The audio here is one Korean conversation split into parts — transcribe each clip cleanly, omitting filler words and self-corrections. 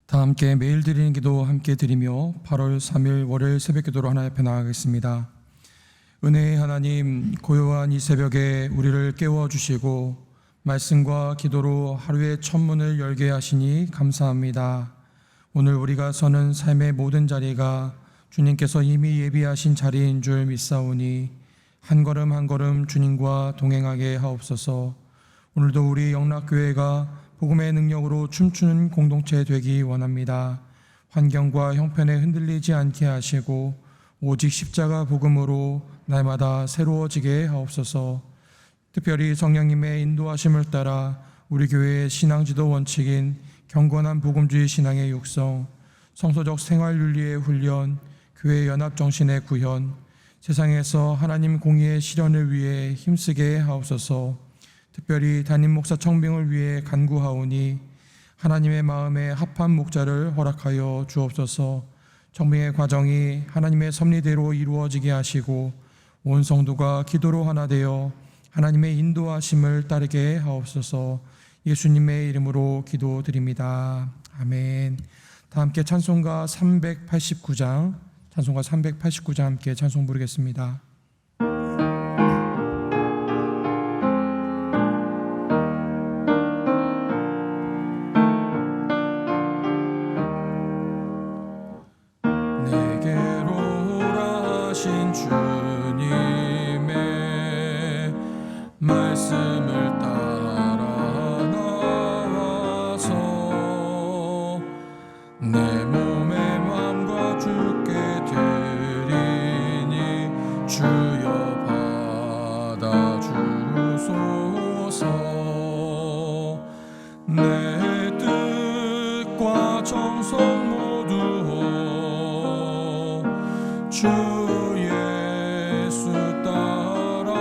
다 함께 매일 드리는 기도 함께 드리며 8월 3일 월요일 새벽 기도로 하나님 앞에 나아가겠습니다. 은혜의 하나님, 고요한 이 새벽에 우리를 깨워주시고 말씀과 기도로 하루의 첫 문을 열게 하시니 감사합니다. 오늘 우리가 서는 삶의 모든 자리가 주님께서 이미 예비하신 자리인 줄 믿사오니 한 걸음 한 걸음 주님과 동행하게 하옵소서. 오늘도 우리 영락교회가 복음의 능력으로 춤추는 공동체 되기 원합니다. 환경과 형편에 흔들리지 않게 하시고 오직 십자가 복음으로 날마다 새로워지게 하옵소서. 특별히 성령님의 인도하심을 따라 우리 교회의 신앙지도 원칙인 경건한 복음주의 신앙의 육성, 성서적 생활윤리의 훈련, 교회 연합정신의 구현, 세상에서 하나님 공의의 실현을 위해 힘쓰게 하옵소서. 특별히 담임 목사 청빙을 위해 간구하오니 하나님의 마음에 합한 목자를 허락하여 주옵소서. 청빙의 과정이 하나님의 섭리대로 이루어지게 하시고 온 성도가 기도로 하나 되어 하나님의 인도하심을 따르게 하옵소서. 예수님의 이름으로 기도드립니다. 아멘. 다 함께 찬송가 389장 함께 찬송 부르겠습니다. 주님의 말씀을 따라 나와서 내 몸의 마음과 주께 드리니 주여 받아주소서. 내 뜻과 정성 모두 주 예수 따라가오니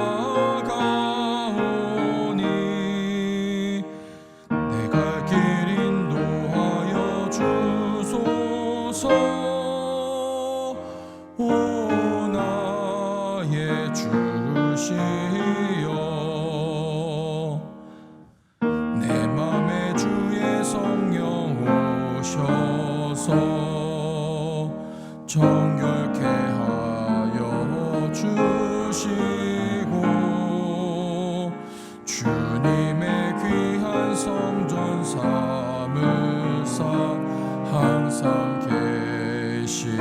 내 갈 길 인도하여 주소서. 오 나의 주시여, 내 맘에 주의 성령 오셔서 정결케 하여 주시고 주님의 귀한 성전 삼으사 항상 계시옵소서.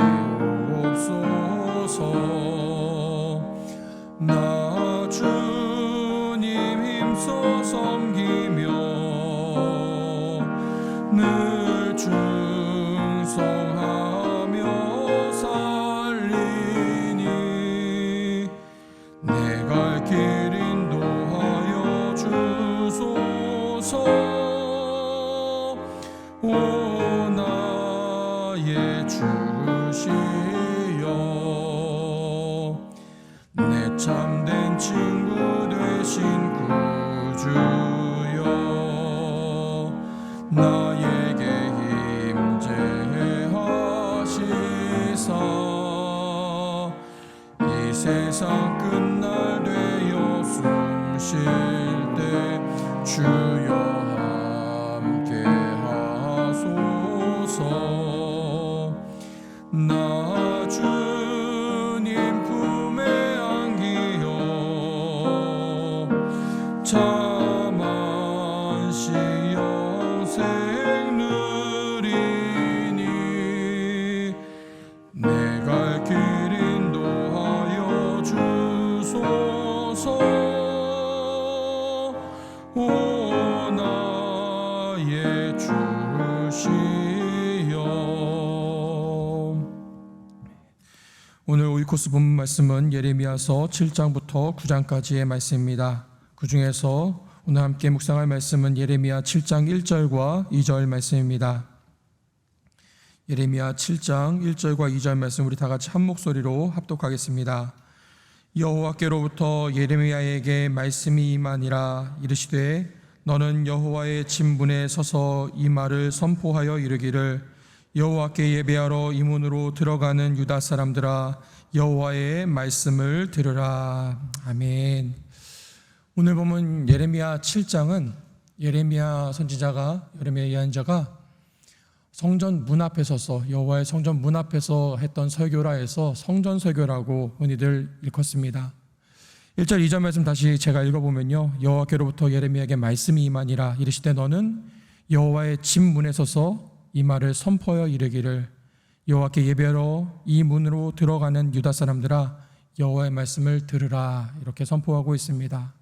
나 주님 힘써 섬기며 늘 충성하며 살리니 내 갈 길 인도하여 주소서. 오 나의 주시여, 내 참된 친구 되신 구주여, 나에게 임재하시사 이 세상 끝날 되어 숨 쉴 때 주여 함께 하소서. 나 주님 품에 안기어 참 안시 영생 누리니 내 갈 길 인도하여 주소서. 오 나의 주시여. 오늘 오이코스 본문 말씀은 예레미야서 7장부터 9장까지의 말씀입니다. 그 중에서 오늘 함께 묵상할 말씀은 예레미야 7장 1절과 2절 말씀입니다. 예레미야 7장 1절과 2절 말씀 우리 다 같이 한 목소리로 합독하겠습니다. 여호와께로부터 예레미야에게 말씀이 임하니라. 이르시되 너는 여호와의 진문에 서서 이 말을 선포하여 이르기를 여호와께 예배하러 이 문으로 들어가는 유다 사람들아, 여호와의 말씀을 들으라. 아멘. 오늘 보면 예레미야 7장은 예레미야 선지자가 예레미야 예언자가 성전 문 앞에 서서 여호와의 성전 문 앞에서 했던 설교라 해서 성전 설교라고 흔히들 일컫습니다. 1절 2절 말씀 다시 제가 읽어보면요, 여호와께로부터 예레미야에게 말씀이 임하니라. 이르시되 너는 여호와의 집 문에 서서 이 말을 선포하여 이르기를 여호와께 예배하러 이 문으로 들어가는 유다 사람들아 여호와의 말씀을 들으라. 이렇게 선포하고 있습니다.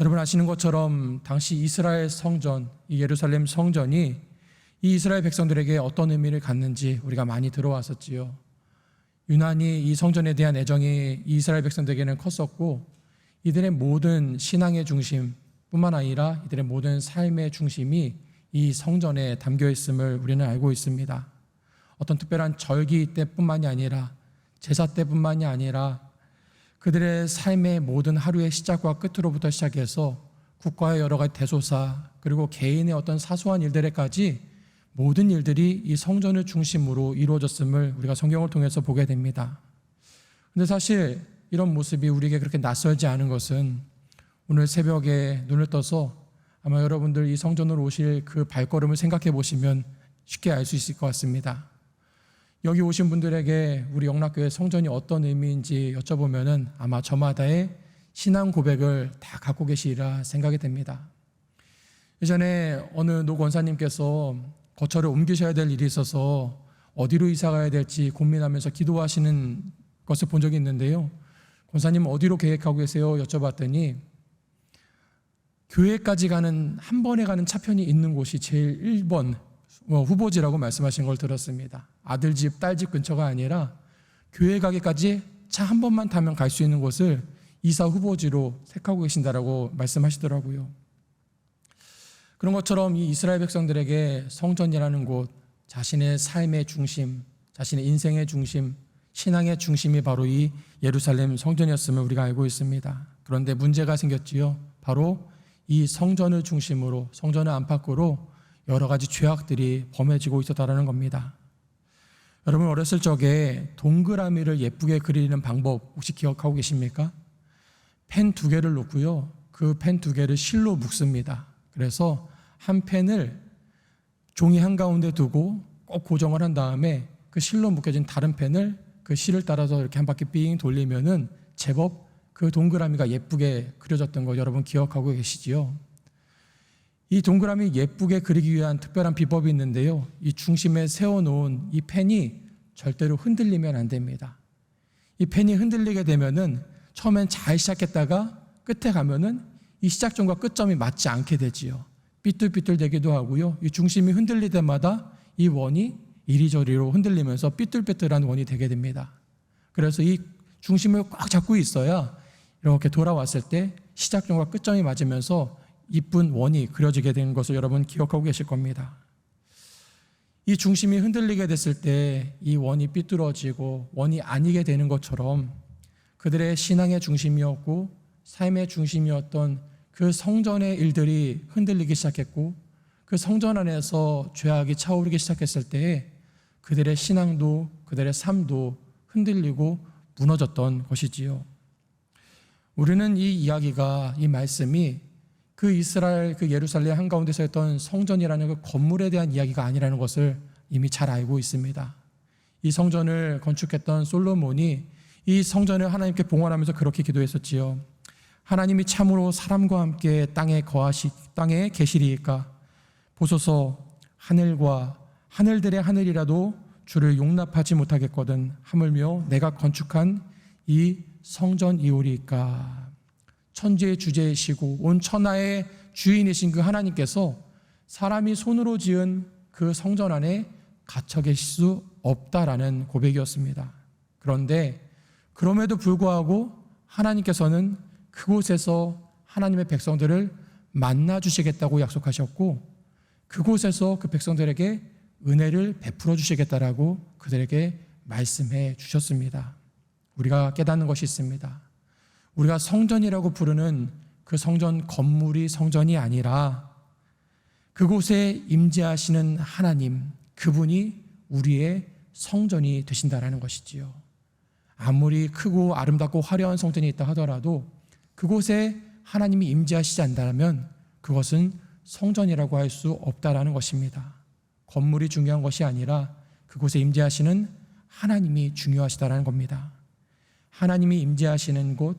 여러분 아시는 것처럼 당시 이스라엘 성전, 이 예루살렘 성전이 이 이스라엘 백성들에게 어떤 의미를 갖는지 우리가 많이 들어왔었지요. 유난히 이 성전에 대한 애정이 이스라엘 백성들에게는 컸었고 이들의 모든 신앙의 중심 뿐만 아니라 이들의 모든 삶의 중심이 이 성전에 담겨 있음을 우리는 알고 있습니다. 어떤 특별한 절기 때뿐만이 아니라 제사 때뿐만이 아니라 그들의 삶의 모든 하루의 시작과 끝으로부터 시작해서 국가의 여러 가지 대소사 그리고 개인의 어떤 사소한 일들에까지 모든 일들이 이 성전을 중심으로 이루어졌음을 우리가 성경을 통해서 보게 됩니다. 그런데 사실 이런 모습이 우리에게 그렇게 낯설지 않은 것은 오늘 새벽에 눈을 떠서 아마 여러분들 이 성전으로 오실 그 발걸음을 생각해 보시면 쉽게 알 수 있을 것 같습니다. 여기 오신 분들에게 우리 영락교회 성전이 어떤 의미인지 여쭤보면은 아마 저마다의 신앙 고백을 다 갖고 계시리라 생각이 됩니다. 예전에 어느 노 권사님께서 거처를 옮기셔야 될 일이 있어서 어디로 이사 가야 될지 고민하면서 기도하시는 것을 본 적이 있는데요. 권사님 어디로 계획하고 계세요? 여쭤봤더니 교회까지 가는 한 번에 가는 차편이 있는 곳이 제일 1번 후보지라고 말씀하신 걸 들었습니다. 아들 집, 딸 집 근처가 아니라 교회 가기까지 차 한 번만 타면 갈 수 있는 곳을 이사 후보지로 택하고 계신다라고 말씀하시더라고요. 그런 것처럼 이 이스라엘 백성들에게 성전이라는 곳, 자신의 삶의 중심, 자신의 인생의 중심, 신앙의 중심이 바로 이 예루살렘 성전이었음을 우리가 알고 있습니다. 그런데 문제가 생겼지요. 바로 이 성전을 중심으로, 성전의 안팎으로 여러 가지 죄악들이 범해지고 있었다는 겁니다. 여러분 어렸을 적에 동그라미를 예쁘게 그리는 방법 혹시 기억하고 계십니까? 펜 2개를 놓고요, 그 펜 2개를 실로 묶습니다. 그래서 한 펜을 종이 한가운데 두고 꼭 고정을 한 다음에 그 실로 묶여진 다른 펜을 그 실을 따라서 이렇게 한 바퀴 삥 돌리면은 제법 그 동그라미가 예쁘게 그려졌던 거 여러분 기억하고 계시지요? 이 동그라미 예쁘게 그리기 위한 특별한 비법이 있는데요, 이 중심에 세워놓은 이 펜이 절대로 흔들리면 안 됩니다. 이 펜이 흔들리게 되면은 처음엔 잘 시작했다가 끝에 가면은 이 시작점과 끝점이 맞지 않게 되지요. 삐뚤삐뚤 되기도 하고요, 이 중심이 흔들릴 때마다 이 원이 이리저리로 흔들리면서 삐뚤삐뚤한 원이 되게 됩니다. 그래서 이 중심을 꽉 잡고 있어야 이렇게 돌아왔을 때 시작점과 끝점이 맞으면서 이쁜 원이 그려지게 된 것을 여러분 기억하고 계실 겁니다. 이 중심이 흔들리게 됐을 때 이 원이 삐뚤어지고 원이 아니게 되는 것처럼 그들의 신앙의 중심이었고 삶의 중심이었던 그 성전의 일들이 흔들리기 시작했고 그 성전 안에서 죄악이 차오르기 시작했을 때에 그들의 신앙도 그들의 삶도 흔들리고 무너졌던 것이지요. 우리는 이 이야기가, 이 말씀이 그 이스라엘 그 예루살렘 한가운데서 했던 성전이라는 그 건물에 대한 이야기가 아니라는 것을 이미 잘 알고 있습니다. 이 성전을 건축했던 솔로몬이 이 성전을 하나님께 봉헌하면서 그렇게 기도했었지요. 하나님이 참으로 사람과 함께 땅에 계시리이까? 보소서, 하늘과 하늘들의 하늘이라도 주를 용납하지 못하겠거든 하물며 내가 건축한 이 성전이오리이까? 천지의 주제이시고 온 천하의 주인이신 그 하나님께서 사람이 손으로 지은 그 성전 안에 갇혀 계실 수 없다라는 고백이었습니다. 그런데 그럼에도 불구하고 하나님께서는 그곳에서 하나님의 백성들을 만나 주시겠다고 약속하셨고 그곳에서 그 백성들에게 은혜를 베풀어 주시겠다라고 그들에게 말씀해 주셨습니다. 우리가 깨닫는 것이 있습니다. 우리가 성전이라고 부르는 그 성전 건물이 성전이 아니라 그곳에 임재하시는 하나님, 그분이 우리의 성전이 되신다라는 것이지요. 아무리 크고 아름답고 화려한 성전이 있다 하더라도 그곳에 하나님이 임재하시지 않는다면 그것은 성전이라고 할 수 없다라는 것입니다. 건물이 중요한 것이 아니라 그곳에 임재하시는 하나님이 중요하시다라는 겁니다. 하나님이 임재하시는 곳,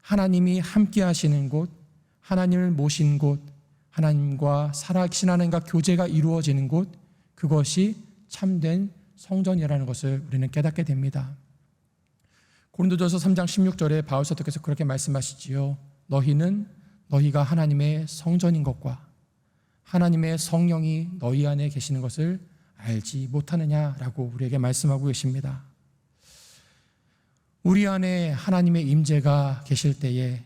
하나님이 함께 하시는 곳, 하나님을 모신 곳, 하나님과 살아계신 하나님과 교제가 이루어지는 곳, 그것이 참된 성전이라는 것을 우리는 깨닫게 됩니다. 고린도전서 3장 16절에 바울 사도께서 그렇게 말씀하시지요. 너희가 하나님의 성전인 것과 하나님의 성령이 너희 안에 계시는 것을 알지 못하느냐라고 우리에게 말씀하고 계십니다. 우리 안에 하나님의 임재가 계실 때에,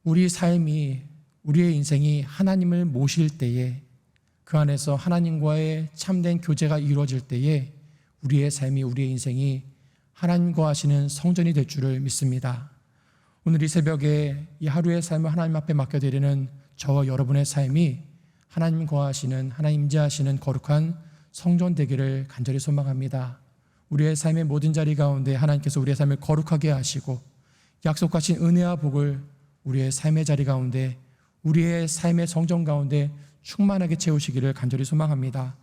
우리 삶이, 우리의 인생이 하나님을 모실 때에, 그 안에서 하나님과의 참된 교제가 이루어질 때에 우리의 삶이, 우리의 인생이 하나님과 하시는 성전이 될 줄을 믿습니다. 오늘 이 새벽에 이 하루의 삶을 하나님 앞에 맡겨드리는 저와 여러분의 삶이 하나님과 하시는, 하나님 임재하시는 거룩한 성전 되기를 간절히 소망합니다. 우리의 삶의 모든 자리 가운데 하나님께서 우리의 삶을 거룩하게 하시고 약속하신 은혜와 복을 우리의 삶의 자리 가운데, 우리의 삶의 성전 가운데 충만하게 채우시기를 간절히 소망합니다.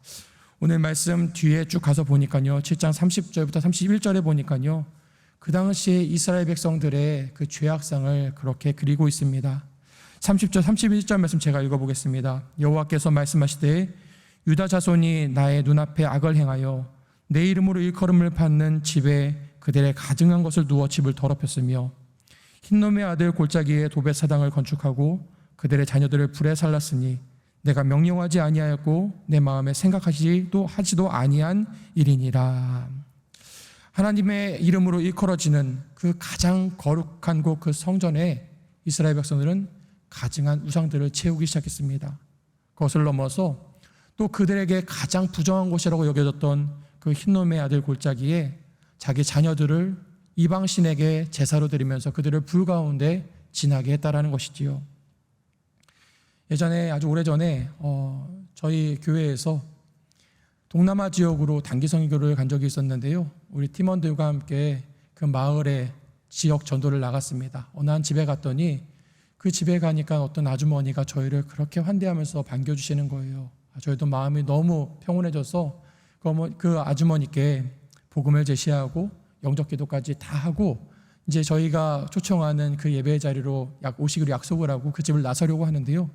오늘 말씀 뒤에 쭉 가서 보니까요, 7장 30절부터 31절에 보니까요, 그 당시에 이스라엘 백성들의 그 죄악상을 그렇게 그리고 있습니다. 30절 31절 말씀 제가 읽어보겠습니다. 여호와께서 말씀하시되 유다 자손이 나의 눈앞에 악을 행하여 내 이름으로 일컬음을 받는 집에 그들의 가증한 것을 두어 집을 더럽혔으며 흰놈의 아들 골짜기에 도벳 사당을 건축하고 그들의 자녀들을 불에 살랐으니 내가 명령하지 아니하였고 내 마음에 생각하지도 아니한 일이니라. 하나님의 이름으로 일컬어지는 그 가장 거룩한 곳, 그 성전에 이스라엘 백성들은 가증한 우상들을 채우기 시작했습니다. 그것을 넘어서 또 그들에게 가장 부정한 곳이라고 여겨졌던 그 흰놈의 아들 골짜기에 자기 자녀들을 이방신에게 제사로 드리면서 그들을 불 가운데 지나게 했다라는 것이지요. 예전에, 아주 오래전에 저희 교회에서 동남아 지역으로 단기 선교를 간 적이 있었는데요, 우리 팀원들과 함께 그 마을에 지역 전도를 나갔습니다. 어느 한 집에 갔더니 그 집에 가니까 어떤 아주머니가 저희를 그렇게 환대하면서 반겨주시는 거예요. 저희도 마음이 너무 평온해져서 그 아주머니께 복음을 제시하고 영접 기도까지 다 하고 이제 저희가 초청하는 그 예배 자리로 오시기로 약속을 하고 그 집을 나서려고 하는데요,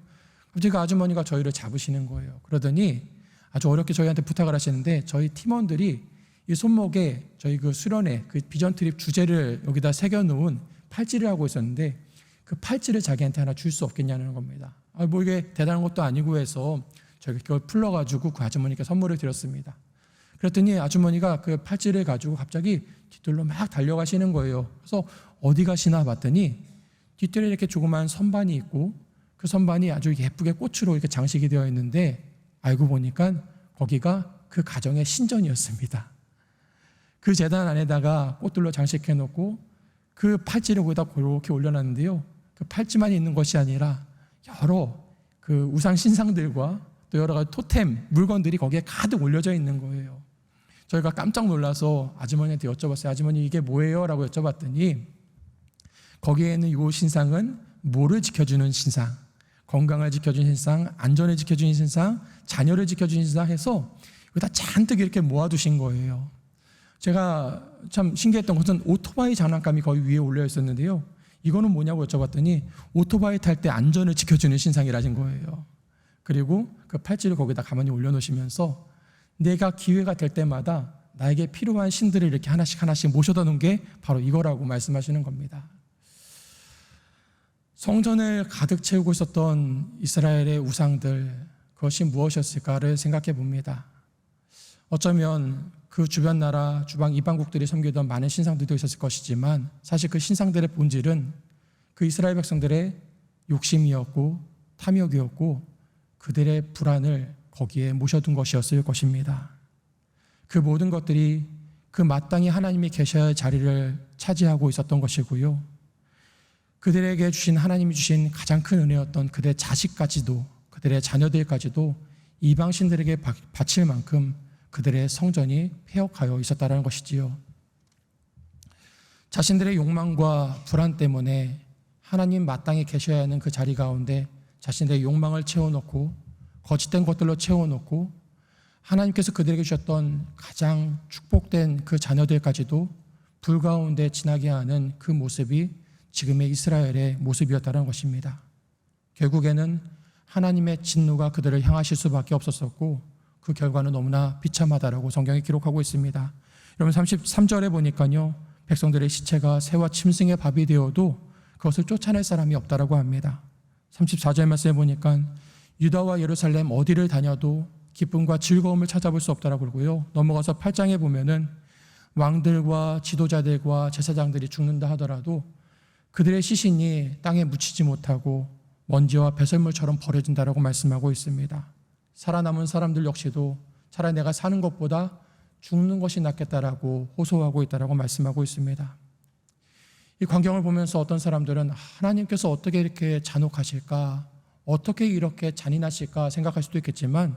갑자기 그 아주머니가 저희를 잡으시는 거예요. 그러더니 아주 어렵게 저희한테 부탁을 하시는데, 저희 팀원들이 이 손목에 저희 그 수련회 그 비전 트립 주제를 여기다 새겨놓은 팔찌를 하고 있었는데 그 팔찌를 자기한테 하나 줄 수 없겠냐는 겁니다. 뭐 이게 대단한 것도 아니고 해서 저희가 그걸 풀러가지고 그 아주머니께 선물을 드렸습니다. 그랬더니 아주머니가 그 팔찌를 가지고 갑자기 뒤뜰로 막 달려가시는 거예요. 그래서 어디 가시나 봤더니 뒤뜰에 이렇게 조그만 선반이 있고 그 선반이 아주 예쁘게 꽃으로 이렇게 장식이 되어 있는데, 알고 보니까 거기가 그 가정의 신전이었습니다. 그 제단 안에다가 꽃들로 장식해 놓고 그 팔찌를 거기다 그렇게 올려놨는데요, 그 팔찌만 있는 것이 아니라 여러 그 우상 신상들과 또 여러 가지 토템 물건들이 거기에 가득 올려져 있는 거예요. 저희가 깜짝 놀라서 아주머니한테 여쭤봤어요. 아주머니 이게 뭐예요? 라고 여쭤봤더니 거기에 있는 이 신상은 뭐를 지켜주는 신상, 건강을 지켜주는 신상, 안전을 지켜주는 신상, 자녀를 지켜주는 신상 해서 이거 다 잔뜩 이렇게 모아두신 거예요. 제가 참 신기했던 것은 오토바이 장난감이 거기 위에 올려 있었는데요, 이거는 뭐냐고 여쭤봤더니 오토바이 탈 때 안전을 지켜주는 신상이라는 거예요. 그리고 그 팔찌를 거기다 가만히 올려놓으시면서 내가 기회가 될 때마다 나에게 필요한 신들을 이렇게 하나씩 모셔다 놓은 게 바로 이거라고 말씀하시는 겁니다. 성전을 가득 채우고 있었던 이스라엘의 우상들, 그것이 무엇이었을까를 생각해 봅니다. 어쩌면 그 주변 나라, 주방 이방국들이 섬기던 많은 신상들도 있었을 것이지만 사실 그 신상들의 본질은 그 이스라엘 백성들의 욕심이었고 탐욕이었고 그들의 불안을 거기에 모셔둔 것이었을 것입니다. 그 모든 것들이 그 마땅히 하나님이 계셔야 할 자리를 차지하고 있었던 것이고요, 그들에게 주신, 하나님이 주신 가장 큰 은혜였던 그들의 자식까지도, 그들의 자녀들까지도 이방신들에게 바칠 만큼 그들의 성전이 폐역하여 있었다는 것이지요. 자신들의 욕망과 불안 때문에 하나님 마땅히 계셔야 하는 그 자리 가운데 자신들의 욕망을 채워놓고 거짓된 것들로 채워놓고 하나님께서 그들에게 주셨던 가장 축복된 그 자녀들까지도 불 가운데 지나게 하는 그 모습이 지금의 이스라엘의 모습이었다는 것입니다. 결국에는 하나님의 진노가 그들을 향하실 수밖에 없었었고 그 결과는 너무나 비참하다라고 성경이 기록하고 있습니다. 여러분 33절에 보니까요, 백성들의 시체가 새와 짐승의 밥이 되어도 그것을 쫓아낼 사람이 없다라고 합니다. 34절 말씀에 보니까 유다와 예루살렘 어디를 다녀도 기쁨과 즐거움을 찾아볼 수 없다라고 그러고요. 넘어가서 8장에 보면은 왕들과 지도자들과 제사장들이 죽는다 하더라도 그들의 시신이 땅에 묻히지 못하고 먼지와 배설물처럼 버려진다라고 말씀하고 있습니다. 살아남은 사람들 역시도 차라리 내가 사는 것보다 죽는 것이 낫겠다라고 호소하고 있다라고 말씀하고 있습니다. 이 광경을 보면서 어떤 사람들은 하나님께서 어떻게 이렇게 잔혹하실까, 어떻게 이렇게 잔인하실까 생각할 수도 있겠지만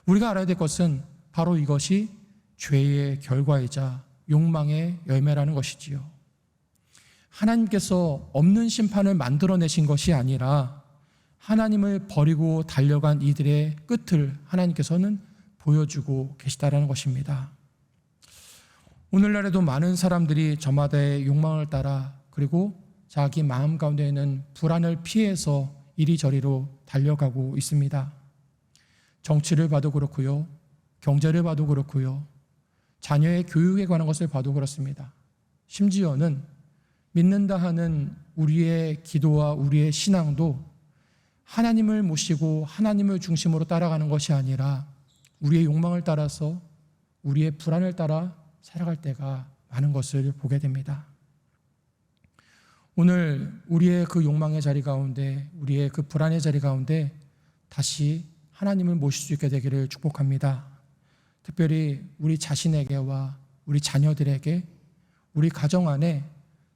우리가 알아야 될 것은 바로 이것이 죄의 결과이자 욕망의 열매라는 것이지요. 하나님께서 없는 심판을 만들어내신 것이 아니라 하나님을 버리고 달려간 이들의 끝을 하나님께서는 보여주고 계시다라는 것입니다. 오늘날에도 많은 사람들이 저마다의 욕망을 따라 그리고 자기 마음 가운데 있는 불안을 피해서 이리저리로 달려가고 있습니다. 정치를 봐도 그렇고요, 경제를 봐도 그렇고요, 자녀의 교육에 관한 것을 봐도 그렇습니다. 심지어는 믿는다 하는 우리의 기도와 우리의 신앙도 하나님을 모시고 하나님을 중심으로 따라가는 것이 아니라 우리의 욕망을 따라서 우리의 불안을 따라 살아갈 때가 많은 것을 보게 됩니다. 오늘 우리의 그 욕망의 자리 가운데, 우리의 그 불안의 자리 가운데 다시 하나님을 모실 수 있게 되기를 축복합니다. 특별히 우리 자신에게와 우리 자녀들에게, 우리 가정 안에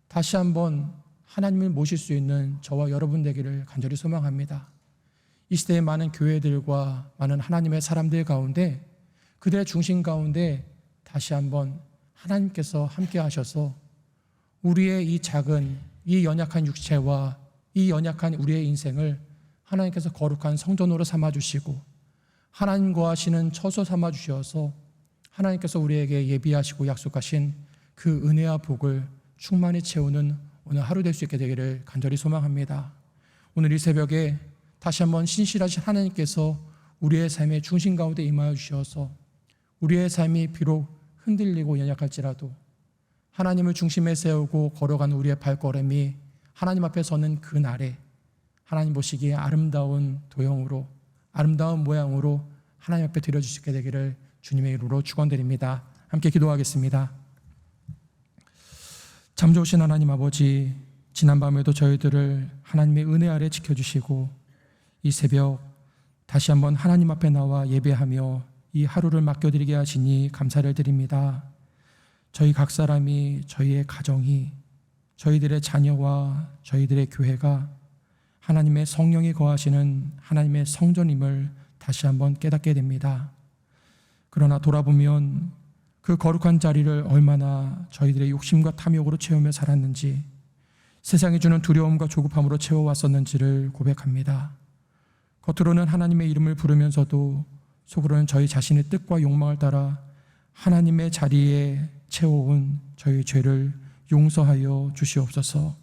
다시 한번 하나님을 모실 수 있는 저와 여러분 되기를 간절히 소망합니다. 이 시대의 많은 교회들과 많은 하나님의 사람들 가운데, 그들의 중심 가운데 다시 한번 하나님께서 함께 하셔서 우리의 이 작은, 이 연약한 육체와 이 연약한 우리의 인생을 하나님께서 거룩한 성전으로 삼아주시고 하나님과 하시는 처소 삼아주셔서 하나님께서 우리에게 예비하시고 약속하신 그 은혜와 복을 충만히 채우는 오늘 하루 될 수 있게 되기를 간절히 소망합니다. 오늘 이 새벽에 다시 한번 신실하신 하나님께서 우리의 삶의 중심 가운데 임하여 주셔서 우리의 삶이 비록 흔들리고 연약할지라도 하나님을 중심에 세우고 걸어가는 우리의 발걸음이 하나님 앞에 서는 그 날에 하나님 보시기에 아름다운 도형으로, 아름다운 모양으로 하나님 앞에 드려주시게 되기를 주님의 이름으로 축원드립니다. 함께 기도하겠습니다. 참 좋으신 하나님 아버지, 지난밤에도 저희들을 하나님의 은혜 아래 지켜주시고 이 새벽 다시 한번 하나님 앞에 나와 예배하며 이 하루를 맡겨드리게 하시니 감사를 드립니다. 저희 각 사람이, 저희의 가정이, 저희들의 자녀와 저희들의 교회가 하나님의 성령이 거하시는 하나님의 성전임을 다시 한번 깨닫게 됩니다. 그러나 돌아보면 그 거룩한 자리를 얼마나 저희들의 욕심과 탐욕으로 채우며 살았는지, 세상이 주는 두려움과 조급함으로 채워왔었는지를 고백합니다. 겉으로는 하나님의 이름을 부르면서도 속으로는 저희 자신의 뜻과 욕망을 따라 하나님의 자리에 채워온 저희 죄를 용서하여 주시옵소서.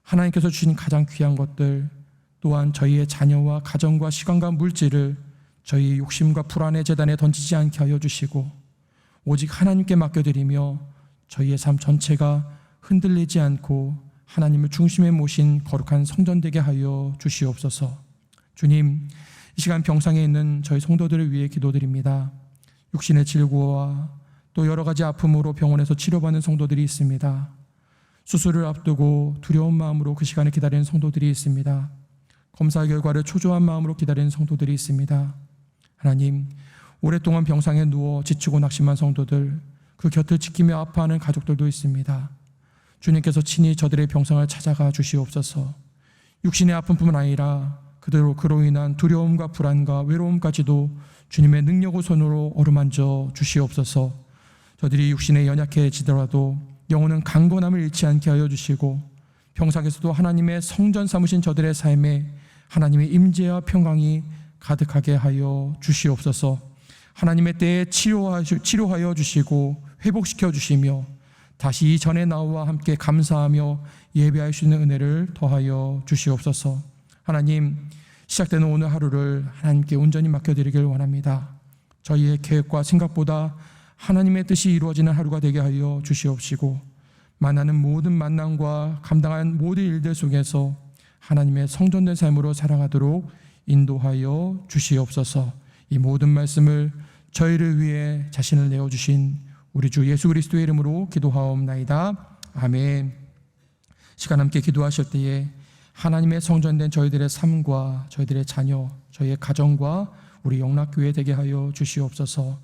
하나님께서 주신 가장 귀한 것들, 또한 저희의 자녀와 가정과 시간과 물질을 저희 욕심과 불안의 재단에 던지지 않게 하여 주시고 오직 하나님께 맡겨드리며 저희의 삶 전체가 흔들리지 않고 하나님을 중심에 모신 거룩한 성전 되게 하여 주시옵소서. 주님, 이 시간 병상에 있는 저희 성도들을 위해 기도드립니다. 육신의 질고와 또 여러 가지 아픔으로 병원에서 치료받는 성도들이 있습니다. 수술을 앞두고 두려운 마음으로 그 시간을 기다리는 성도들이 있습니다. 검사 결과를 초조한 마음으로 기다리는 성도들이 있습니다. 하나님, 오랫동안 병상에 누워 지치고 낙심한 성도들, 그 곁을 지키며 아파하는 가족들도 있습니다. 주님께서 친히 저들의 병상을 찾아가 주시옵소서. 육신의 아픔뿐만 아니라 그로 인한 두려움과 불안과 외로움까지도 주님의 능력의 손으로 어루만져 주시옵소서. 저들이 육신에 연약해지더라도 영혼은 강건함을 잃지 않게 하여 주시고 병상에서도 하나님의 성전 삼으신 저들의 삶에 하나님의 임재와 평강이 가득하게 하여 주시옵소서. 하나님의 때에 치료하여 주시고 회복시켜 주시며 다시 이전의 나와 함께 감사하며 예배할 수 있는 은혜를 더하여 주시옵소서. 하나님, 시작되는 오늘 하루를 하나님께 온전히 맡겨드리길 원합니다. 저희의 계획과 생각보다 하나님의 뜻이 이루어지는 하루가 되게 하여 주시옵시고, 만나는 모든 만남과 감당한 모든 일들 속에서 하나님의 성전된 삶으로 살아가도록 인도하여 주시옵소서. 이 모든 말씀을 저희를 위해 자신을 내어주신 우리 주 예수 그리스도의 이름으로 기도하옵나이다. 아멘. 시간 함께 기도하실 때에 하나님의 성전된 저희들의 삶과 저희들의 자녀, 저희의 가정과 우리 영락교회 되게 하여 주시옵소서.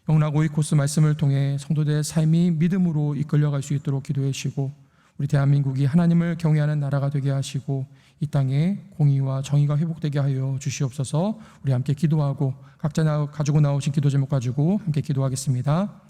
영락 오이코스 말씀을 통해 성도들의 삶이 믿음으로 이끌려갈 수 있도록 기도해 주시고, 우리 대한민국이 하나님을 경외하는 나라가 되게 하시고 이 땅에 공의와 정의가 회복되게 하여 주시옵소서. 우리 함께 기도하고 각자 가지고 나오신 기도 제목 가지고 함께 기도하겠습니다.